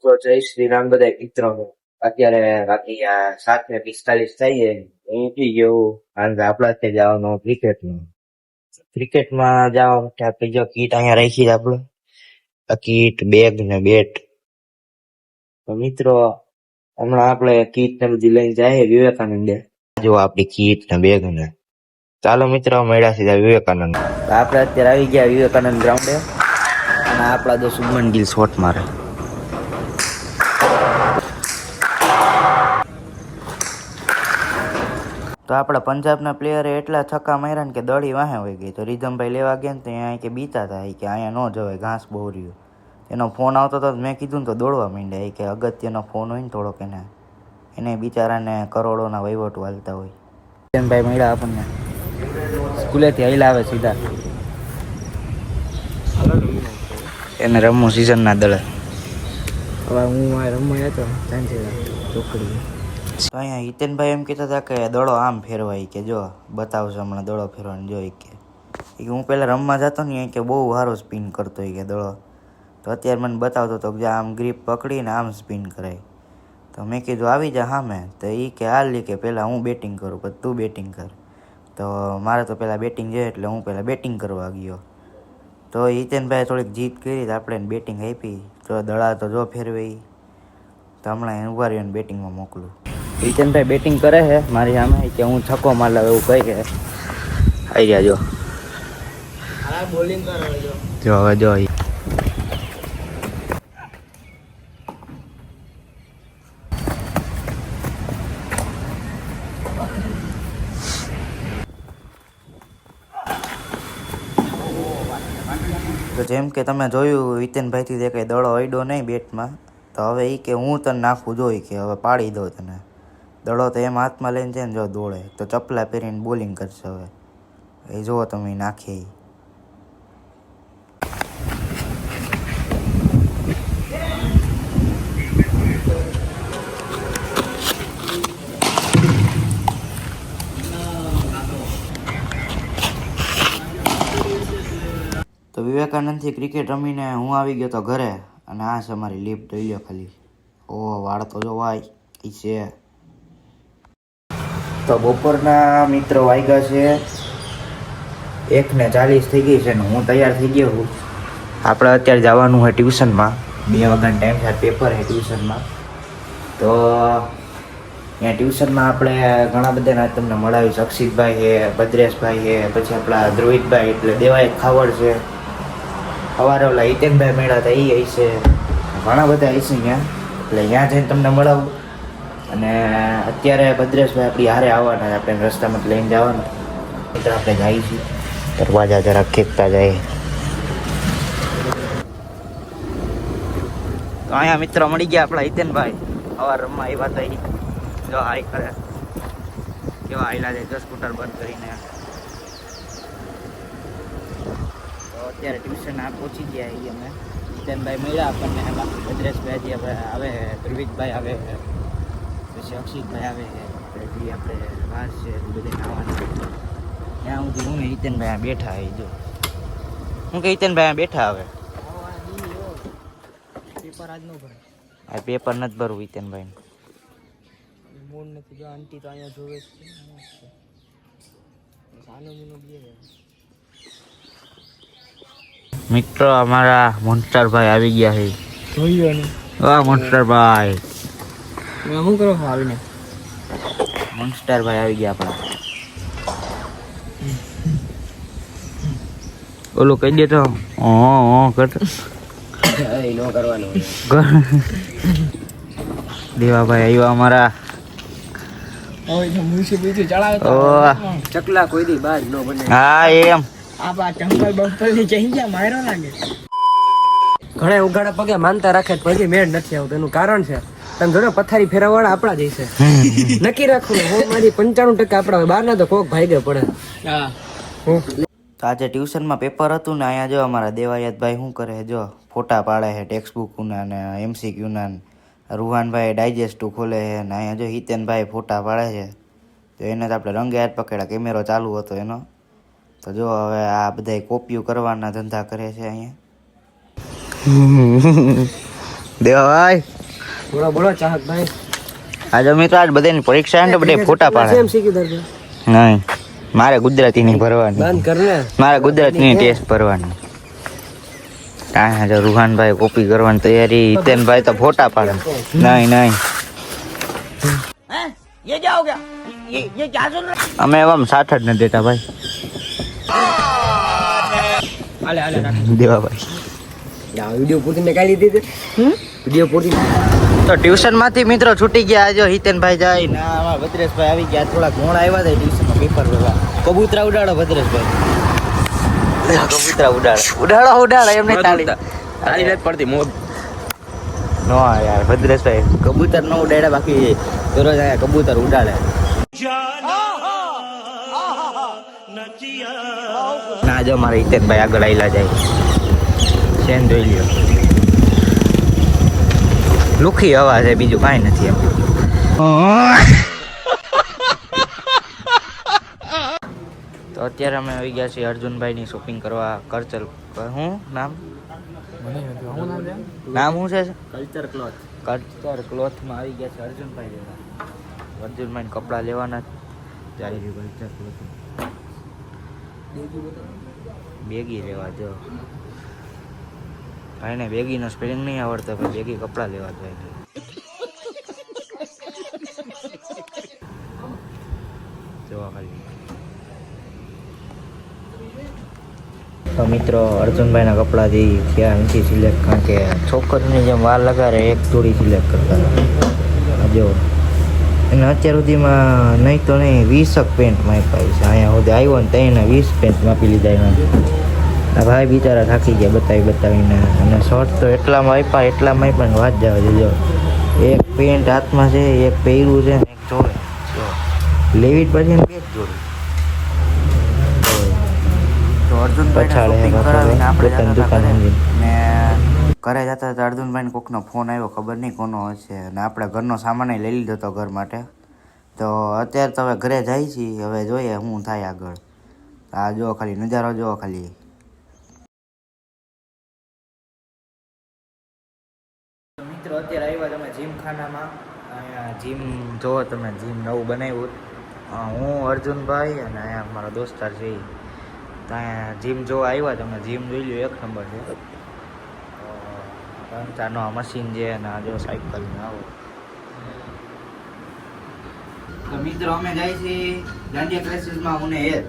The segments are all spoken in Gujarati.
તો જય શ્રી રામ બધા મિત્રો. અત્યારે બાકી 7:45 થઈ છે. ઉઠી ગયો અને આપડા જવાનું ક્રિકેટમાં જવા માટે આપણે જો કીટ અહીંયા રાખી છે આપણે. આ કીટ, બેગ ને બેટ. તો મિત્રો હમણાં આપણે કીટ ને બધી લઈને જાય વિવેકાનંદે. જો આપડી કીટ ને બેગ ને. ચાલો મિત્રો મળ્યા સીધા વિવેકાનંદ. આપણે અત્યારે આવી ગયા વિવેકાનંદ ગ્રાઉન્ડે અને આપણા દો શુભમન ગિલ શોટ મારે. તો આપણા પંજાબના પ્લેયરે એટલા છક્કા માર્યા ને કે દડી વાહે હોઈ ગઈ. તો રીધમભાઈ લેવા ગયા ને તો અહીંયા કે બીતા હતા કે અહીંયા ન જવાય, ઘાસ બહુ રહ્યું. એનો ફોન આવતો હતો મેં કીધું ને તો દોડવા માંડ્યા કે અગત્યનો ફોન હોય ને થોડોક એને બિચારાને કરોડોના વહીવટો હાલતા હોય. ભાઈ મળ્યા આપણને સ્કૂલેથી હૈલા આવે સીધા એને રમવું સિઝનના દળે. હવે હું રમવા હતો ચોકડી. તો અહીંયા હિતેનભાઈ એમ કહેતા હતા કે દડો આમ ફેરવાય કે જો બતાવશે હમણાં દડો ફેરવાની જોઈ કે હું પહેલાં રમવા જતો ને કે બહુ સારો સ્પિન કરતો કે દડો. તો અત્યારે મને બતાવતો હતો કે આમ ગ્રીપ પકડીને આમ સ્પિન કરાય. તો મેં કીધું આવી જા સામે. તો એ કે હાલ કે પહેલાં હું બેટિંગ કરું પછી તું બેટિંગ કર. તો મારે તો પહેલાં બેટિંગ જોઈએ એટલે હું પહેલાં બેટિંગ કરવા ગયો. તો હિતેનભાઈ થોડીક જીત કરી તો આપણે બેટિંગ આપી. તો દડા તો જો ફેરવે તો હમણાં ઉભા રહીને બેટિંગમાં મોકલું. હિતેનભાઈ બેટિંગ કરે છે મારી સામે કે હું છક્કો માર લઉં એવું કહી કે આવી ગયા જો બોલિંગ જો હવે જો તો જેમ કે તમે જોયું હિતેનભાઈથી તે કંઈ દડો અડ્યો નહીં બેટમાં. તો હવે એ કે હું તને નાખું જોઈ કે હવે પાડી દઉં તને. દડો તો એમ હાથમાં લઈને છે ને જો દોડે તો ચપલા પહેરીને બોલિંગ કરશે. હવે એ જુઓ તમે નાખી. તો વિવેકાનંદથી ક્રિકેટ રમીને હું આવી ગયો તો ઘરે અને આ છે અમારી લિફ્ટ જોઈ લો ખાલી. ઓ વાળ તો જો ભાઈ એ છે. તો બપોરના મિત્રો વાગ્યા છે 1:40 થઈ ગઈ છે ને હું તૈયાર થઈ ગયો છું. આપણે અત્યારે જવાનું હોય ટ્યુશનમાં. 2 વાગ્યાનો ટાઈમ છે, પેપર છે ટ્યુશનમાં. તો ત્યાં ટ્યુશનમાં આપણે ઘણા બધાના તમને મળાવીશ. અક્ષિતભાઈ છે, ભદ્રેશભાઈ છે, પછી આપણા ધ્રુવિતભાઈ એટલે દેવાય ખાવડ છે. સવારે ઓલા હિતેનભાઈ મળ્યા હતા એ હશે, ઘણા બધા હશે ત્યાં. એટલે ત્યાં જઈને તમને મળાવું. અને અત્યારે ભદ્રેશભાઈ આપણી હારે આવવાના છે, આપણે રસ્તામાં લઈને જવાના. મિત્ર આપણે જઈએ છીએ દરવાજા જરાક ખેંચતા જાય. તો અહીંયા મિત્રો મળી ગયા આપણા હિતેનભાઈ. સવાર રમવા આવ્યા હતા. જો હાઈ કરે કેવા હાઈલા જાય 10 સ્કૂટર બંધ કરીને. તો અત્યારે ટ્યુશન આ પહોંચી ગયા એ અમે. હિતેનભાઈ મળ્યા આપણને. એમાં ભદ્રેશભાઈ હવે આવે, ધ્રુવિતભાઈ આવે, પછી અક્ષિતભાઈ આવે, પછી આપણે બહાર છે બધે આવવાના. ત્યાં સુધી હું ને હિતેનભાઈ બેઠા આવી. જો હું કે હિતેનભાઈ બેઠા આવે પેપર આજ નો ભરે. આ પેપર નથી ભરવું હિતેનભાઈ. મૂડ નથી. જો આંટી તો અહીંયા જોવે છે. સાનો મુનો બે મિત્રો અમારા મોન્સ્ટરભાઈ આવી ગયા છે. જોયો ને વાહ મોન્સ્ટરભાઈ. મેં શું કરો આવીને મોન્સ્ટરભાઈ આવી ગયા આપણા. ઓલું કહી દે તો કર એ નો કરવાનું. દેવાભાઈ આવ્યા અમારા. ચકલા કોઈ દી બાજ નો બને. હા એમ આ ચંપલ બંપલ ની જઈ ગયા માયરો લાગે. ઘણા ઉઘાડા પગે માનતા રાખે પછી મેળ નથી આવતો. એનું કારણ છે તમે જોડે પથારી ફેરવવાળા આપણા જ છે. નક્કી રાખવું માંથી 95% આપણા બહાર ના તો કોક ભાઈ ગયા પડે. તો આજે ટ્યુશનમાં પેપર હતું ને અહીંયા જો અમારા દેવાયતભાઈ શું કરે જો ફોટા પાડે છે ટેક્સ્ટ બુકના ને MCQના. રૂહાનભાઈ ડાયજેસ્ટ ખોલે છે ને અહીંયા જો હિતેનભાઈ ફોટા પાડે છે. તો એને તો આપણે રંગે હાથ પકડ્યા, કેમેરો ચાલુ હતો એનો. તો જો હવે આ બધા કોપીઓ કરવાના ધંધા કરે છે અહીંયા. દેવાભાઈ બોલો બોલો ચાહક ભાઈ. આજે મિત્રો આજ બધાની પરીક્ષા ને બધે ફોટા પાડે. સેમ શીખી દરજો. નહીં મારે ગુજરાતી ની ભરવાની. બંધ કર ને. મારે ગુજરાતી ની ટેસ્ટ ભરવાની. કાંઈ જો રૂહાનભાઈ કોપી કરવાની તૈયારી. હિતેનભાઈ તો ફોટા પાડે. નહીં અમે એમ સાથ જ નથી દેતા ભાઈ. હાલે હાલે રાખ. દેવાભાઈ વિડિયો પૂરી ને કાઢી દીધી. વિડિયો પૂરી. તો ટ્યુશન માંથી મિત્રો છૂટી ગયા. જો હિતેનભાઈ જાય ને અમારા ભદ્રેશભાઈ આવી ગયા. થોડા ઘોડા આવ્યા હતા ટ્યુશનમાં પેપર ભરવા. કબૂતરા ઉડાડો ભદ્રેશભાઈ. કબૂતરા ઉડાડો એમને તાળી નથી પડતી. નો યાર ભદ્રેશભાઈ કબૂતર નો ઉડાડ્યા બાકી દરરોજ અહીંયા કબૂતર ઉડાડે. ના જો મારે હિતેનભાઈ આગળ આયલા જાય. શેન જોઈ લ્યો. લુખી હવા છે બીજું કાંઈ નથી એમ. તો અત્યારે અમે આવી ગયા છીએ અર્જુનભાઈની શોપિંગ કરવા. કરચલ શું નામ શું છે? કલ્ચર ક્લોથમાં આવી ગયા છે અર્જુનભાઈ લેવા. અર્જુનભાઈ કપડાં લેવાના જાય છે કલ્ચર ક્લોથ. બેગી લેવા જો ભાઈને બેગીનો સ્પેલિંગ નહીં આવડતો પણ બેગી કપડાં લેવા જાય. જોવા ખાલી. તો મિત્રો અર્જુનભાઈના કપડાથી થયા નથી સિલેક્ટ, કારણ કે છોકરીની જેમ વાર લગાડે એક જોડી સિલેક્ટ કરતા. જો એને અત્યાર સુધીમાં નહીં તો નહીં 20 પેન્ટ માપ્યા છે. અહીંયા સુધી આવ્યો ને તેને 20 પેન્ટ માપી લીધા એમાં. આ ભાઈ બિચારા થાકી ગયા બતાવીને. અને શર્ટ તો એટલામાં આપ્યા પણ વાત જવા દેજો. એક પેન્ટ હાથમાં છે, એક પહેર્યું છે, એક જોડે લેવી જ પછી 2 જોડી. તો અર્જુનભાઈ દુકાન ને ઘરે જતા હતા અર્જુનભાઈને કોકનો ફોન આવ્યો, ખબર નહીં કોનો હશે. અને આપણે ઘરનો સામાન લઈ લીધો હતો ઘર માટે. તો અત્યારે તો હવે ઘરે જાય છીએ. હવે જોઈએ શું થાય આગળ. આ જો ખાલી નજારો જો ખાલી. મિત્રો અત્યારે આવ્યા તમે જીમખાનામાં. અહીંયા જીમ જોવો તમે, જીમ નવું બનાવ્યું. હું અર્જુનભાઈ અને અહીંયા મારા દોસ્તાર છે. તો અહીંયા જીમ જોવા આવ્યા તમે. જીમ જોઈ લો, એક નંબર છે. રમતાનો મશીન છે અને આ જો સાયકલ ને આવો. તો મિત્રો અમે જાય છીએ દાંડિયા ક્લાસીસમાં. હું ને હેત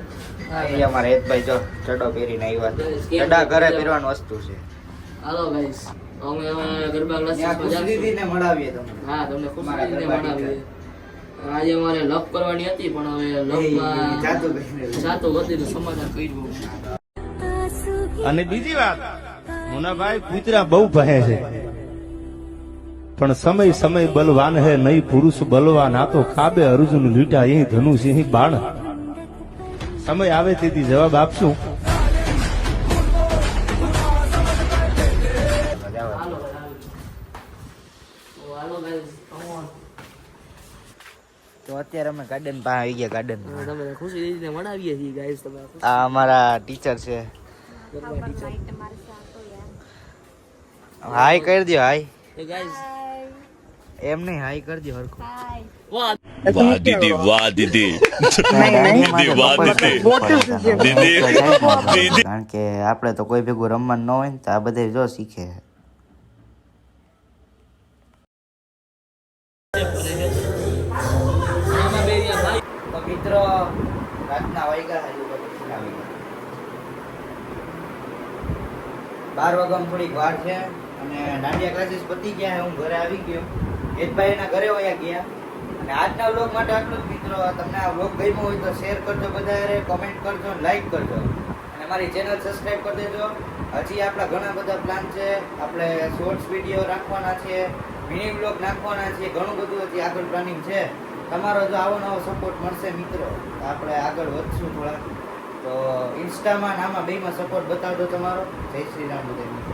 અમારા હેતભાઈ જો ચડો પહેરીને આવ્યા. ચડા ઘરે પહેરવાની વસ્તુ છે. હાલો ગાઈસ, અમે ગરબા ક્લાસીસમાં દીદીને મળાવીએ તમને. હા, તમને ખૂબ દીદીને મળાવીએ. આજે અમારે લપ કરવાની હતી પણ હવે લપમાં જાતો હતી તો સમાધાન કર્યું. અને બીજી વાત, મુનાભાઈ કૂતરા બહુ ભહે છે, પણ સમય બલવાન હે નહીં પુરુષ બલવાન. આ તો કાબે અર્જુન લીટા અહીં ધનુષ અહીં બાણ. સમય આવે તેથી જવાબ આપશું. હાલો ગાઈસ, તો અત્યારે અમે ગાર્ડન પાસે આવી ગયા. ગાર્ડન તમે ખુશી દીદીને મળાવીએ છીએ ગાઈસ. તમે આ અમારા ટીચર છે. ગરબા ટીચર. હાય કરી દો. હાય એ ગાઈસ, એમ નહીં, હાય કરી દો હરખું. વાહ વાહ દીદી, વાહ દીદી, કારણ કે આપણે તો કોઈ ભેગું રમવાનું ન હોય ને તો આ બધે જો શીખે. તો મિત્રો રાતના વાગ્યા 12 વાગ્યામાં થોડીક વાર છે અને દાંડિયા ક્લાસીસ પતી ગયા. હું ઘરે આવી ગયો. હેતભાઈના ઘરે વયા ગયા. અને આજના વ્લોગ માટે આટલું જ મિત્રો. તમને આ વ્લોગ ગમ્યો હોય તો શેર કરજો, બધાએ કમેન્ટ કરજો, લાઈક કરજો અને મારી ચેનલ સબસ્ક્રાઈબ કરી દેજો. હજી આપણા ઘણા બધા પ્લાન છે. આપણે શોર્ટ્સ વિડીયો રાખવાના છે, મિની વ્લોગ નાખવાના છે, ઘણું બધું હજી આગળ પ્લાનિંગ છે. તમારો જો આવો નવો સપોર્ટ મળશે મિત્રો તો આપણે આગળ વધશું થોડા. તો ઇન્સ્ટામાં આમાં બેમાં સપોર્ટ બતાવજો તમારો. જય શ્રી રામ બધા મિત્રો.